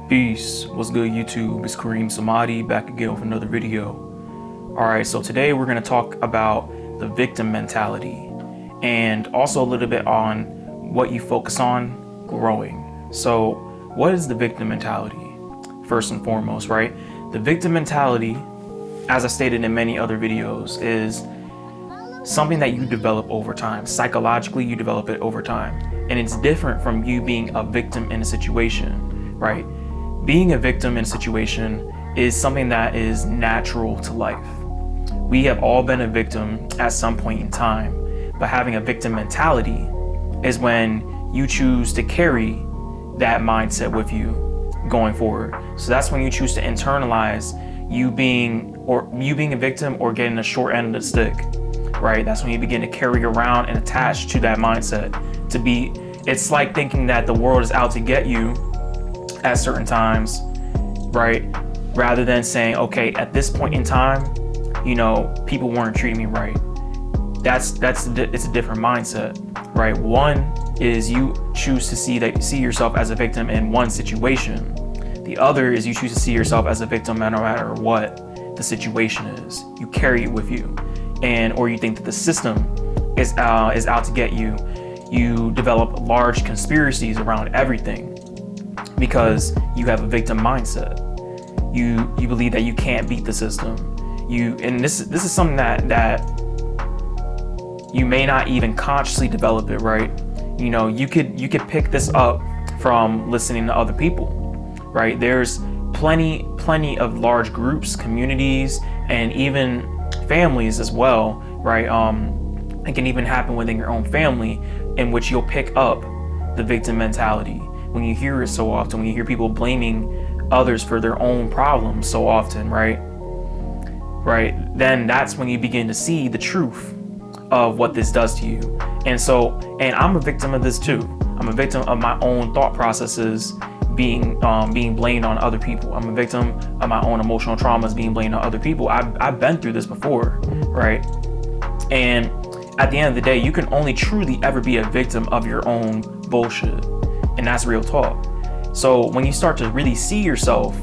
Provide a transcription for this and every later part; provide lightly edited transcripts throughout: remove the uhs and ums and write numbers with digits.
Peace. What's good, YouTube? It's Kareem Samadi back again with another video. Alright, so today we're going to talk about the victim mentality and also a little bit on what you focus on growing. So, what is the victim mentality? First and foremost, right? The victim mentality, as I stated in many other videos, is something that you develop over time. Psychologically, you develop it over time. And it's different from you being a victim in a situation, right? Being a victim in a situation is something that is natural to life. We have all been a victim at some point in time, but having a victim mentality is when you choose to carry that mindset with you going forward. So that's when you choose to internalize you being a victim or getting the short end of the stick, right? That's when you begin to carry around and attach to that mindset. It's like thinking that the world is out to get you at certain times, right? Rather than saying, okay, at this point in time, people weren't treating me right. It's a different mindset, right? One is you choose to see yourself as a victim in one situation. The other is you choose to see yourself as a victim no matter what the situation is. You carry it with you, or you think that the system is out to get you. You develop large conspiracies around everything because you have a victim mindset. You believe that you can't beat the system. And this is something that you may not even consciously develop it, right? You could pick this up from listening to other people, right? There's plenty of large groups, communities, and even families as well, right? It can even happen within your own family, in which you'll pick up the victim mentality when you hear it so often, when you hear people blaming others for their own problems so often, right? Then that's when you begin to see the truth of what this does to you. And I'm a victim of this too. I'm a victim of my own thought processes being blamed on other people. I'm a victim of my own emotional traumas being blamed on other people. I've been through this before, right? And at the end of the day, you can only truly ever be a victim of your own bullshit. And that's real talk. So when you start to really see yourself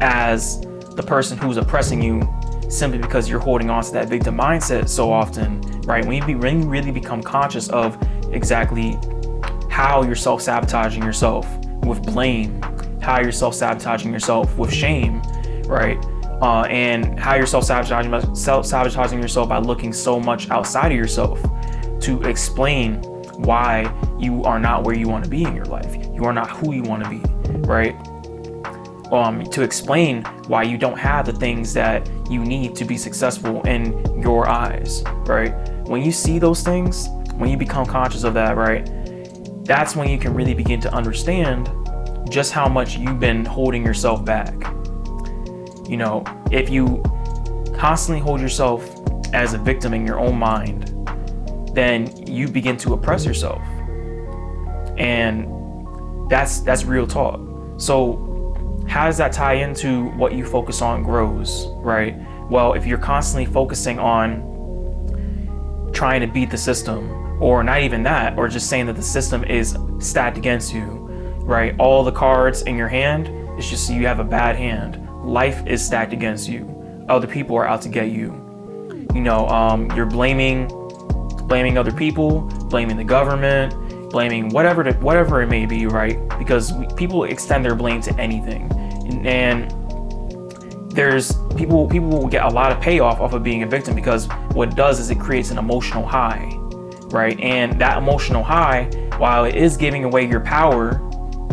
as the person who's oppressing you simply because you're holding on to that victim mindset so often, right? When you really become conscious of exactly how you're self-sabotaging yourself with blame, how you're self-sabotaging yourself with shame, right? And how you're self-sabotaging yourself by looking so much outside of yourself to explain why you are not where you want to be in your life. You are not who you want to be, right? To explain why you don't have the things that you need to be successful in your eyes, right? When you see those things, when you become conscious of that, right? That's when you can really begin to understand just how much you've been holding yourself back. If you constantly hold yourself as a victim in your own mind, then you begin to oppress yourself. And that's real talk. So how does that tie into what you focus on grows, right? Well, if you're constantly focusing on trying to beat the system, or not even that, or just saying that the system is stacked against you, right? All the cards in your hand, it's just you have a bad hand. Life is stacked against you. Other people are out to get you. You're blaming other people, blaming the government, blaming whatever it may be, right? Because people extend their blame to anything, and there's people will get a lot of payoff off of being a victim, because what it does is it creates an emotional high, right? And that emotional high, while it is giving away your power,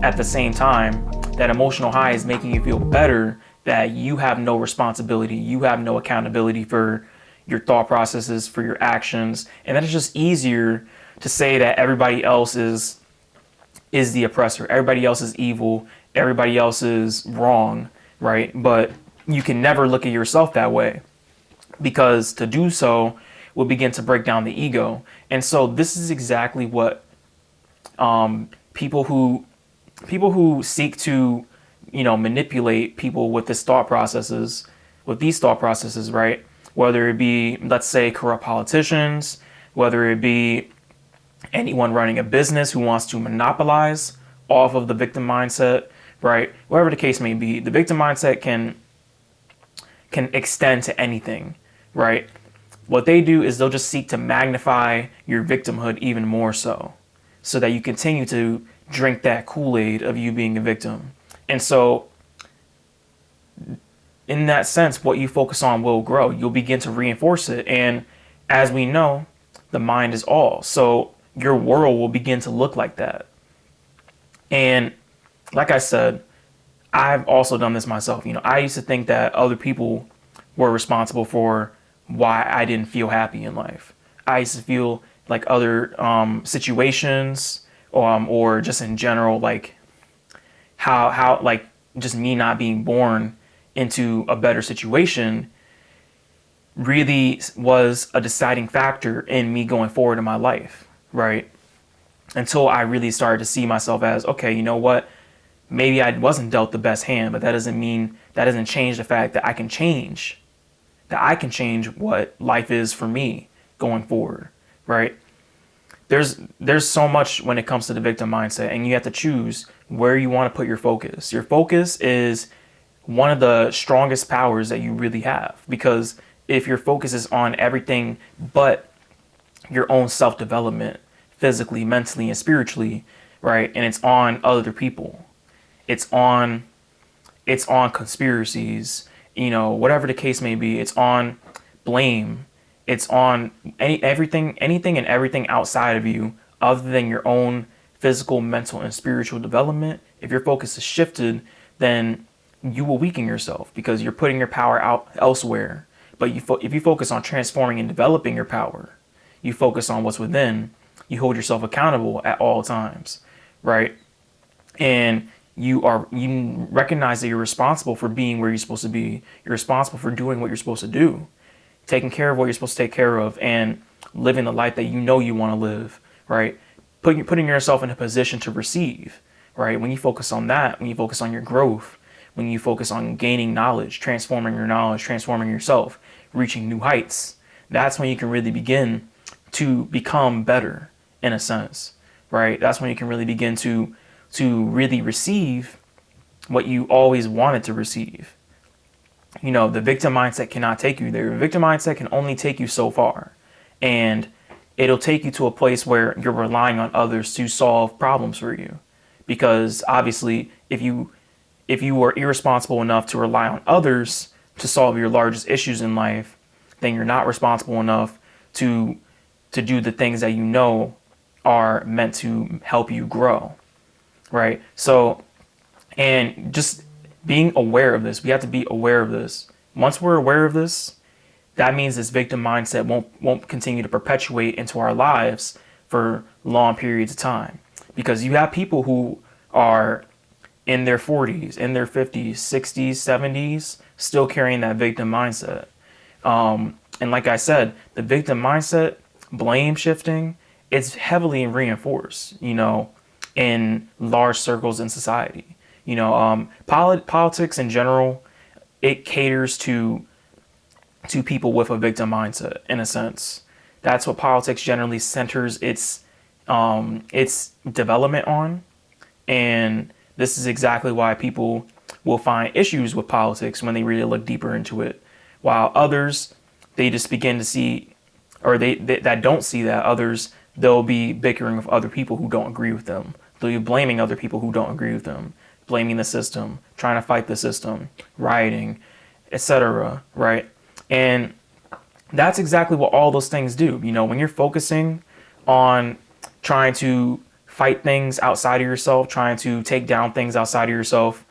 at the same time, that emotional high is making you feel better that you have no responsibility, you have no accountability for your thought processes, for your actions. And then it's just easier to say that everybody else is the oppressor, everybody else is evil, everybody else is wrong, right? But you can never look at yourself that way, because to do so will begin to break down the ego. And so this is exactly what people who seek to manipulate people with these thought processes, right? Whether it be, let's say, corrupt politicians, whether it be anyone running a business who wants to monopolize off of the victim mindset, right? Whatever the case may be, the victim mindset can extend to anything, right? What they do is they'll just seek to magnify your victimhood even more so that you continue to drink that Kool-Aid of you being a victim. And so in that sense, what you focus on will grow. You'll begin to reinforce it. And as we know, the mind is all. So your world will begin to look like that. And like I said, I've also done this myself. I used to think that other people were responsible for why I didn't feel happy in life. I used to feel like other situations or just in general, like how like just me not being born into a better situation really was a deciding factor in me going forward in my life, right? Until I really started to see myself as, okay, you know what? Maybe I wasn't dealt the best hand, but that doesn't change the fact that I can change what life is for me going forward, right? There's so much when it comes to the victim mindset, and you have to choose where you want to put your focus. Your focus is one of the strongest powers that you really have, because if your focus is on everything but your own self-development, physically, mentally, and spiritually, right, and it's on other people, it's on conspiracies, whatever the case may be, it's on blame, it's on anything and everything outside of you other than your own physical, mental, and spiritual development. If your focus is shifted, then you will weaken yourself because you're putting your power out elsewhere. But if you focus on transforming and developing your power, you focus on what's within, you hold yourself accountable at all times, right? And you recognize that you're responsible for being where you're supposed to be. You're responsible for doing what you're supposed to do, taking care of what you're supposed to take care of, and living the life that you want to live, right? Putting yourself in a position to receive, right? When you focus on that, when you focus on your growth, when you focus on gaining knowledge, transforming your knowledge, transforming yourself, reaching new heights, that's when you can really begin to become better in a sense, right? That's when you can really begin to really receive what you always wanted to receive. The victim mindset cannot take you there. The victim mindset can only take you so far. And it'll take you to a place where you're relying on others to solve problems for you. Because obviously, if you are irresponsible enough to rely on others to solve your largest issues in life, then you're not responsible enough to do the things that are meant to help you grow, right? So, and just being aware of this, we have to be aware of this. Once we're aware of this, that means this victim mindset won't continue to perpetuate into our lives for long periods of time. Because you have people who are in their 40s, in their 50s, 60s, 70s, still carrying that victim mindset. And like I said, the victim mindset, blame shifting, it's heavily reinforced, in large circles in society. Politics in general, it caters to people with a victim mindset, in a sense. That's what politics generally centers its development on. And this is exactly why people will find issues with politics when they really look deeper into it. While others, they just begin to see, or they that don't see that, others, they'll be bickering with other people who don't agree with them. They'll be blaming other people who don't agree with them, blaming the system, trying to fight the system, rioting, etc., right? And that's exactly what all those things do. When you're focusing on trying to fight things outside of yourself, trying to take down things outside of yourself,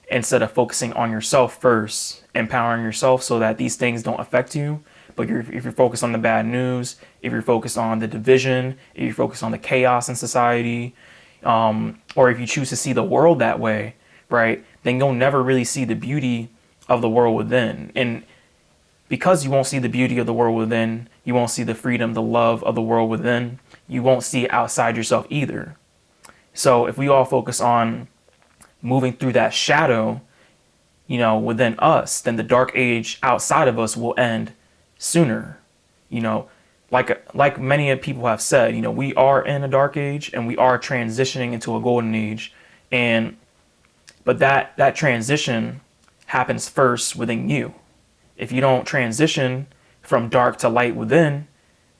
instead of focusing on yourself first, empowering yourself so that these things don't affect you. But if you're focused on the bad news, if you're focused on the division, if you're focused on the chaos in society, or if you choose to see the world that way, right, then you'll never really see the beauty of the world within. And because you won't see the beauty of the world within, you won't see the freedom, the love of the world within, you won't see it outside yourself either. So if we all focus on moving through that shadow, within us, then the dark age outside of us will end sooner. Like many people have said, we are in a dark age and we are transitioning into a golden age. And But that transition happens first within you. If you don't transition from dark to light within,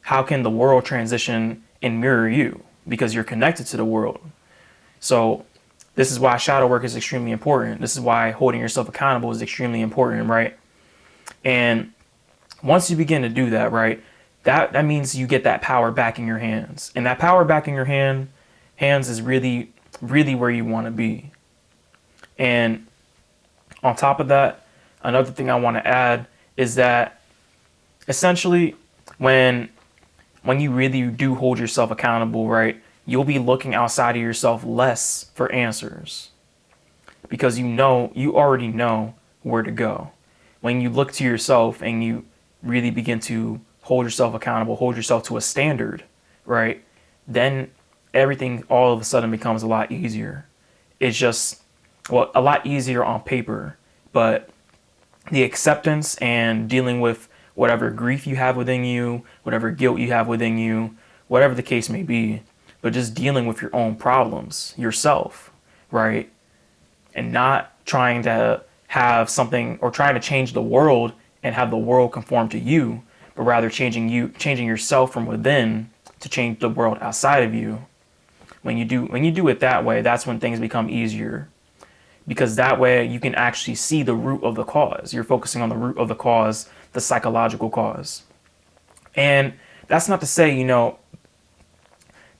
how can the world transition and mirror you? Because you're connected to the world. So this is why shadow work is extremely important. This is why holding yourself accountable is extremely important, right? And once you begin to do that, right, that means you get that power back in your hands. And that power back in your hands is really, really where you want to be. And on top of that, another thing I want to add is that essentially when you really do hold yourself accountable, right, you'll be looking outside of yourself less for answers because you already know where to go. When you look to yourself and you really begin to hold yourself accountable, hold yourself to a standard, right, then everything all of a sudden becomes a lot easier. It's just, well, a lot easier on paper, but the acceptance and dealing with whatever grief you have within you, whatever guilt you have within you, whatever the case may be, but just dealing with your own problems yourself, right? And not trying to have something or trying to change the world and have the world conform to you, but rather changing yourself from within to change the world outside of you. When you do it that way, that's when things become easier. Because that way you can actually see the root of the cause. You're focusing on the root of the cause, the psychological cause. And that's not to say,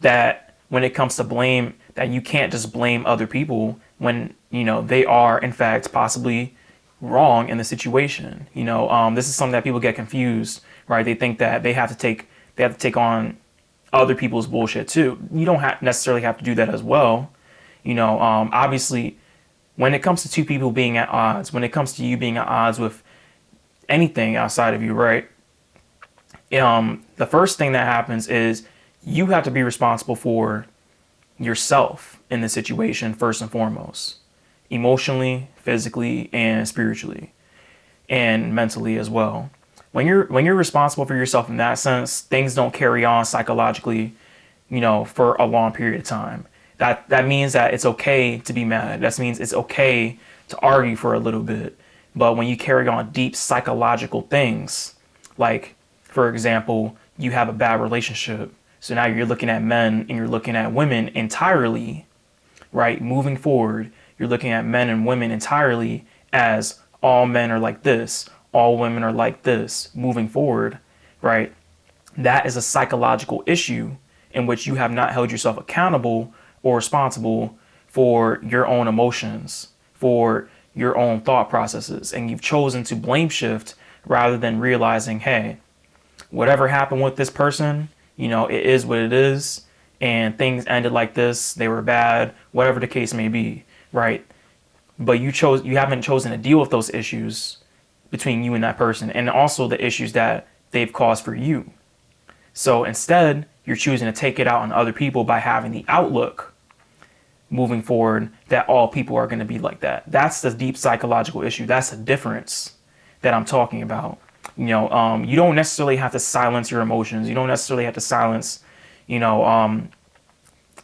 that when it comes to blame, that you can't just blame other people when, they are in fact possibly wrong in the situation. This is something that people get confused, right? They think that they have to take on other people's bullshit too. You don't necessarily have to do that as well. Obviously, when it comes to two people being at odds, when it comes to you being at odds with anything outside of you, right? The first thing that happens is you have to be responsible for yourself in the situation first and foremost, emotionally, physically, and spiritually, and mentally as well. When you're responsible for yourself in that sense, things don't carry on psychologically, for a long period of time. That means that it's okay to be mad. That means it's okay to argue for a little bit. But when you carry on deep psychological things, like, for example, you have a bad relationship. So now you're looking at men and you're looking at women entirely, right? Moving forward, you're looking at men and women entirely as all men are like this, all women are like this, moving forward, right? That is a psychological issue in which you have not held yourself accountable or responsible for your own emotions, for your own thought processes. And you've chosen to blame shift rather than realizing, hey, whatever happened with this person, it is what it is. And things ended like this. They were bad, whatever the case may be, right? But you haven't chosen to deal with those issues between you and that person, and also the issues that they've caused for you. So instead, you're choosing to take it out on other people by having the outlook moving forward that all people are going to be like that. That's the deep psychological issue. That's the difference that I'm talking about. You don't necessarily have to silence your emotions. You don't necessarily have to silence, going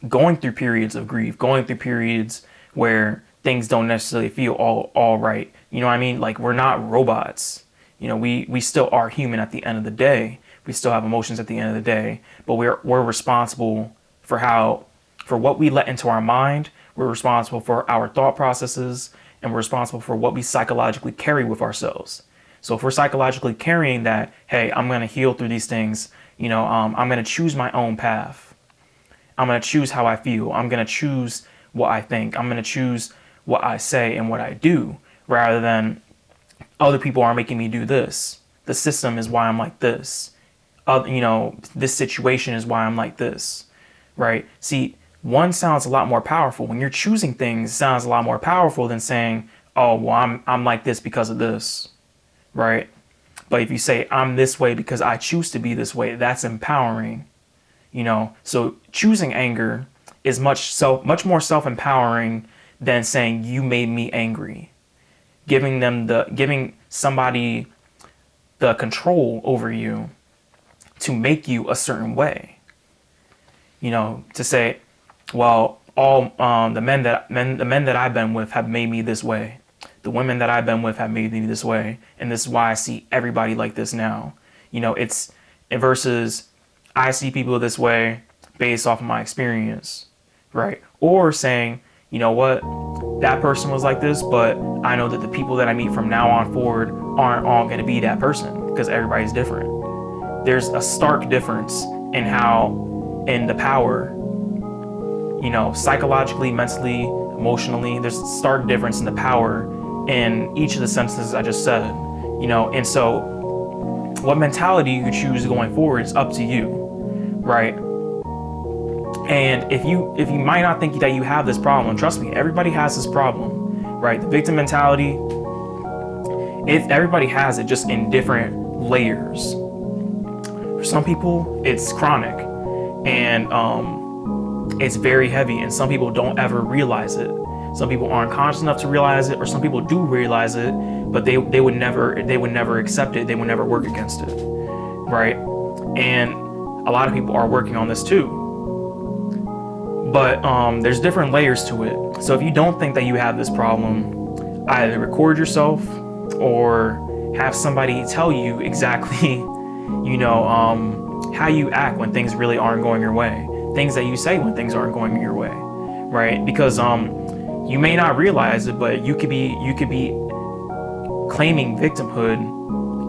through periods of grief, going through periods where things don't necessarily feel all right. You know what I mean? Like, we're not robots. We still are human at the end of the day. We still have emotions at the end of the day, but we're responsible for what we let into our mind. We're responsible for our thought processes, and we're responsible for what we psychologically carry with ourselves. So if we're psychologically carrying that, hey, I'm going to heal through these things, I'm going to choose my own path. I'm going to choose how I feel. I'm going to choose what I think. I'm going to choose what I say and what I do, rather than other people are making me do this. The system is why I'm like this. This situation is why I'm like this, right? See, one sounds a lot more powerful. When you're choosing things, it sounds a lot more powerful than saying, oh, well, I'm like this because of this, right? But if you say, I'm this way because I choose to be this way, that's empowering, So choosing anger is much more self-empowering than saying you made me angry. Giving somebody the control over you to make you a certain way. To say, well, all the men that I've been with have made me this way. The women that I've been with have made me this way, and this is why I see everybody like this now. It's versus I see people this way based off of my experience, right? Or saying, you know what, that person was like this, but I know that the people that I meet from now on forward aren't all going to be that person because everybody's different. There's a stark difference in the power, psychologically, mentally, emotionally. There's a stark difference in the power in each of the sentences I just said, and so what mentality you choose going forward is up to you, right? And if you might not think that you have this problem, trust me, everybody has this problem, right? The victim mentality, everybody has it, just in different layers. For some people, it's chronic and it's very heavy, and some people don't ever realize it. Some people aren't conscious enough to realize it, or some people do realize it, but they would never accept it. They would never work against it, right? And a lot of people are working on this too. But there's different layers to it. So if you don't think that you have this problem, either record yourself or have somebody tell you exactly, how you act when things really aren't going your way. Things that you say when things aren't going your way, right? Because you may not realize it, but you could be claiming victimhood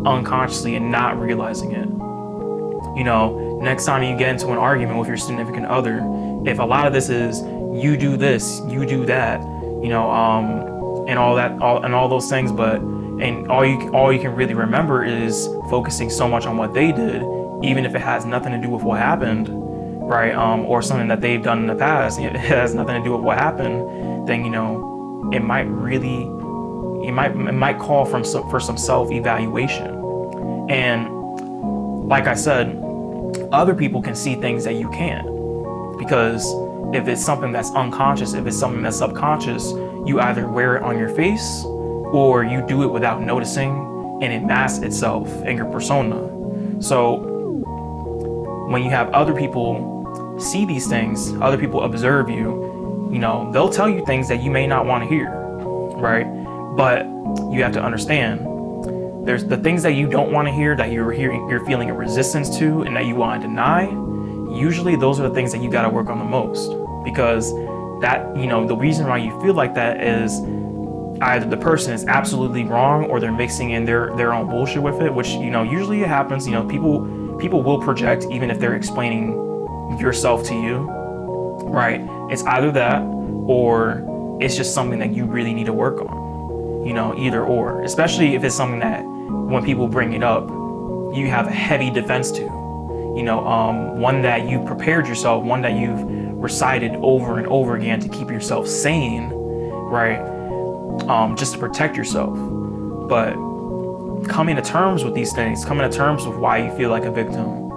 unconsciously and not realizing it. Next time you get into an argument with your significant other, if a lot of this is you do this, you do that, and all those things, and all you can really remember is focusing so much on what they did, even if it has nothing to do with what happened, right? Or something that they've done in the past, it has nothing to do with what happened, then it might call for some self-evaluation. And like I said, other people can see things that you can't, because if it's something that's unconscious, if it's something that's subconscious, you either wear it on your face or you do it without noticing, and it masks itself in your persona. So when you have other people see these things, other people observe you, they'll tell you things that you may not want to hear, right? But you have to understand, there's the things that you don't want to hear, that you're feeling a resistance to, and that you want to deny. Usually those are the things that you got to work on the most, because that, the reason why you feel like that is either the person is absolutely wrong or they're mixing in their own bullshit with it, which, usually it happens. People will project even if they're explaining yourself to you, right? It's either that or it's just something that you really need to work on, either or, especially if it's something that when people bring it up, you have a heavy defense to, one that you've prepared yourself, one that you've recited over and over again to keep yourself sane, right? Just to protect yourself. But coming to terms with these things, coming to terms with why you feel like a victim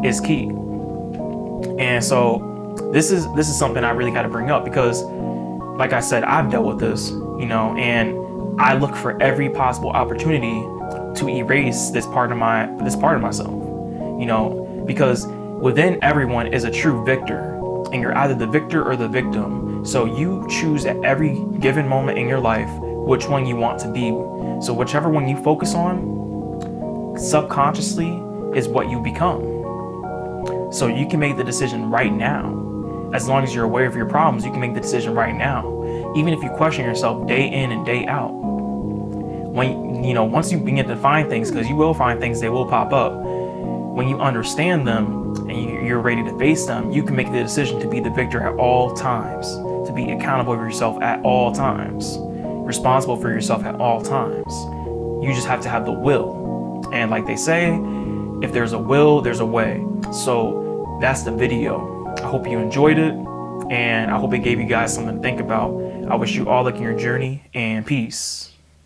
is key. And so this is something I really got to bring up, because like I said, I've dealt with this, and I look for every possible opportunity to erase this part of myself, because within everyone is a true victor, and you're either the victor or the victim. So you choose at every given moment in your life which one you want to be. So whichever one you focus on subconsciously is what you become. So you can make the decision right now. As long as you're aware of your problems, you can make the decision right now. Even if you question yourself day in and day out. Once you begin to find things, because you will find things, they will pop up. When you understand them and you're ready to face them, you can make the decision to be the victor at all times, to be accountable for yourself at all times, responsible for yourself at all times. You just have to have the will. And like they say, if there's a will, there's a way. So that's the video. I hope you enjoyed it, and I hope it gave you guys something to think about. I wish you all luck in your journey, and peace.